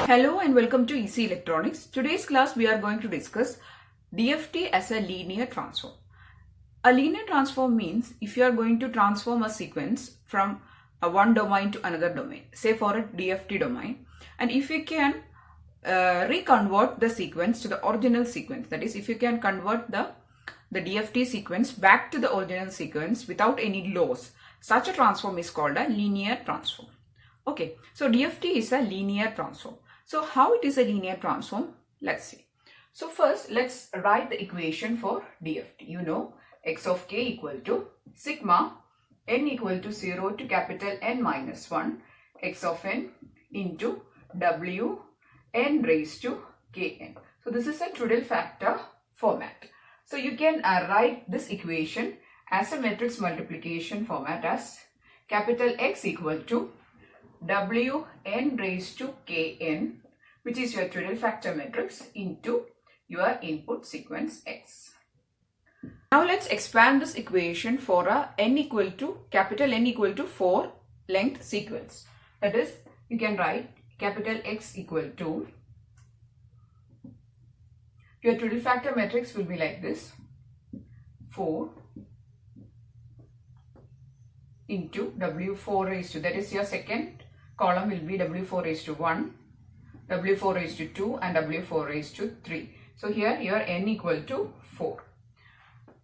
Hello and welcome to EC Electronics. Today's class we are going to discuss DFT as a linear transform. A linear transform means if you are going to transform a sequence from one domain to another domain, say for a DFT domain, and if you can reconvert the sequence to the original sequence, that is if you can convert the DFT sequence back to the original sequence without any loss, such a transform is called a linear transform. Okay, so DFT is a linear transform. So how it is a linear transform? Let's see. So first let's write the equation for DFT. You know x of k equal to sigma n equal to 0 to capital N minus 1 x of n into w n raised to kn. So this is a trivial factor format. So you can write this equation as a matrix multiplication format as capital X equal to w n raised to kn, which is your trivial factor matrix, into your input sequence x. Now let's expand this equation for a capital N equal to 4 length sequence. That is, you can write capital X equal to, your trivial factor matrix will be like this: 4 into w4 raised to, that is your second column will be w4 raised to 1, w4 raised to 2 and w4 raised to 3. So here your n equal to 4.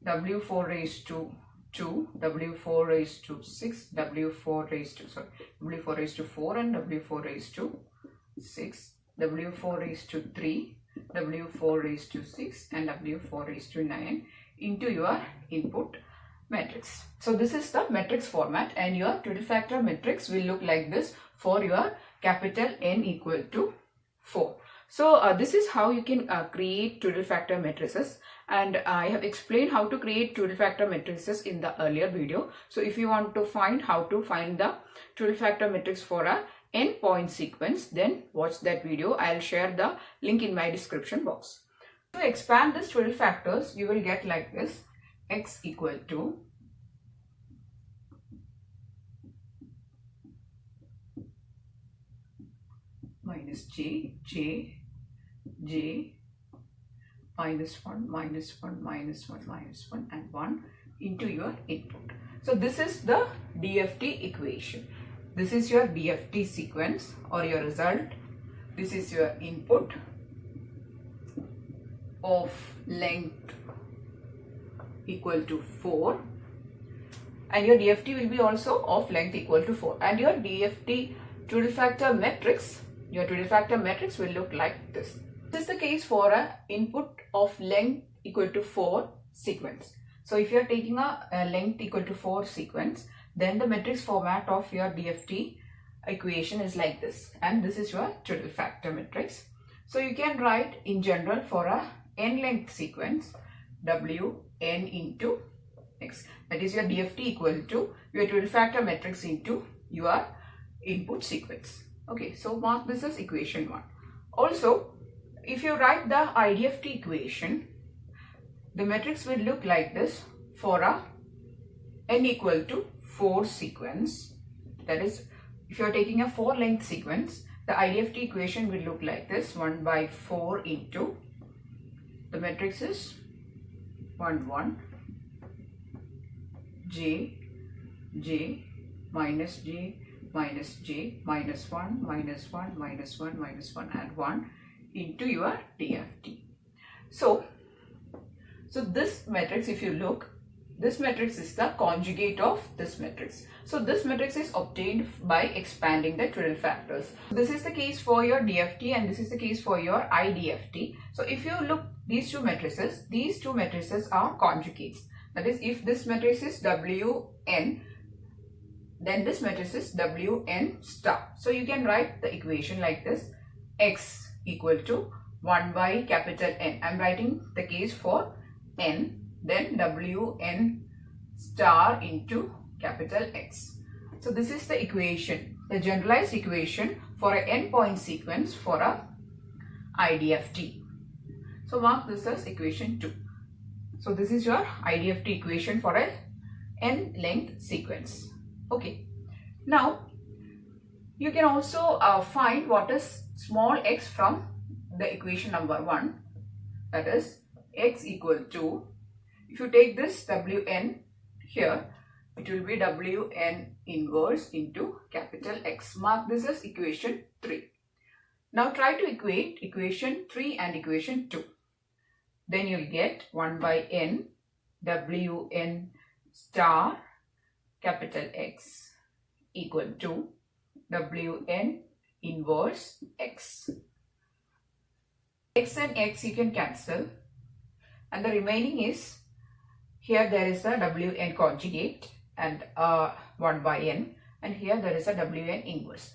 w4 raised to 2, w4 raised to 6, w4 raised to 4 and w4 raised to 6, w4 raised to 3, w4 raised to 6 and w4 raised to 9 into your input matrix. So this is the matrix format, and your trivial factor matrix will look like this for your capital N equal to 4. So this is how you can create trivial factor matrices, and I have explained how to create trivial factor matrices in the earlier video. So if you want to find how to find the trivial factor matrix for a n point sequence, then watch that video. I'll share the link in my description box. To expand this trivial factors, you will get like this: x equal to minus j minus 1 minus 1 minus 1 minus 1 and 1 into your input. So this is the DFT equation. This is your DFT sequence or your result. This is your input of length equal to 4, and your DFT will be also of length equal to 4, and your DFT trivial factor matrix, your trivial factor matrix will look like this. This is the case for a input of length equal to 4 sequence. So if you are taking a length equal to 4 sequence, then the matrix format of your DFT equation is like this, and this is your trivial factor matrix. So you can write in general for a n length sequence w n into x, that is your DFT equal to your trivial factor matrix into your input sequence. Okay, so mark this as equation 1. Also, if you write the IDFT equation, the matrix will look like this for a n equal to 4 sequence. That is, if you are taking a 4 length sequence, the IDFT equation will look like this: 1 by 4 into, the matrix is 1 1 j minus j minus j minus 1 minus 1 minus 1 minus 1 and 1 into your DFT. So this matrix, if you look, this matrix is the conjugate of this matrix. So this matrix is obtained by expanding the trivial factors. This is the case for your DFT and this is the case for your IDFT. So if you look these two matrices are conjugates. That is, if this matrix is Wn, then this matrix is Wn star. So you can write the equation like this: x equal to 1 by capital N. I'm writing the case for n, then Wn star into capital X. So this is the equation, the generalized equation for a n point sequence for a IDFT. So mark this as equation 2. So this is your IDFT equation for a n length sequence. Okay. Now you can also find what is small x from the equation number 1, that is x equal to, if you take this Wn here, it will be Wn inverse into capital X. Mark this as equation 3. Now try to equate equation 3 and equation 2. Then you'll get 1 by n Wn star capital X equal to Wn inverse X. X and X you can cancel, and the remaining is, here there is a Wn conjugate and 1 by n, and here there is a Wn inverse.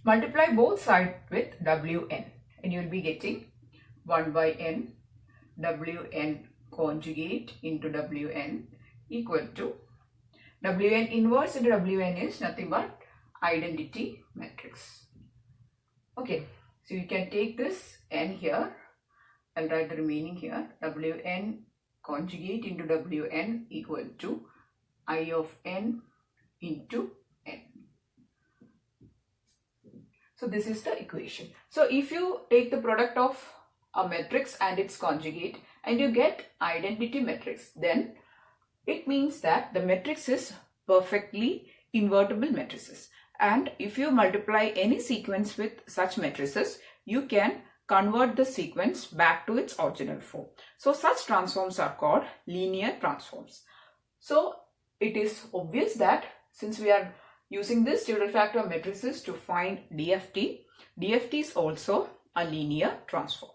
Multiply both sides with Wn and you will be getting 1 by n Wn conjugate into Wn equal to, Wn inverse into Wn is nothing but identity matrix. Okay, so you can take this n here. I'll write the remaining here. Wn conjugate into Wn equal to I of n into n. So this is the equation. So if you take the product of a matrix and its conjugate and you get identity matrix, then it means that the matrix is perfectly invertible matrices. And if you multiply any sequence with such matrices, you can convert the sequence back to its original form. So such transforms are called linear transforms. So it is obvious that since we are using this dual factor matrices to find DFT, DFT is also a linear transform.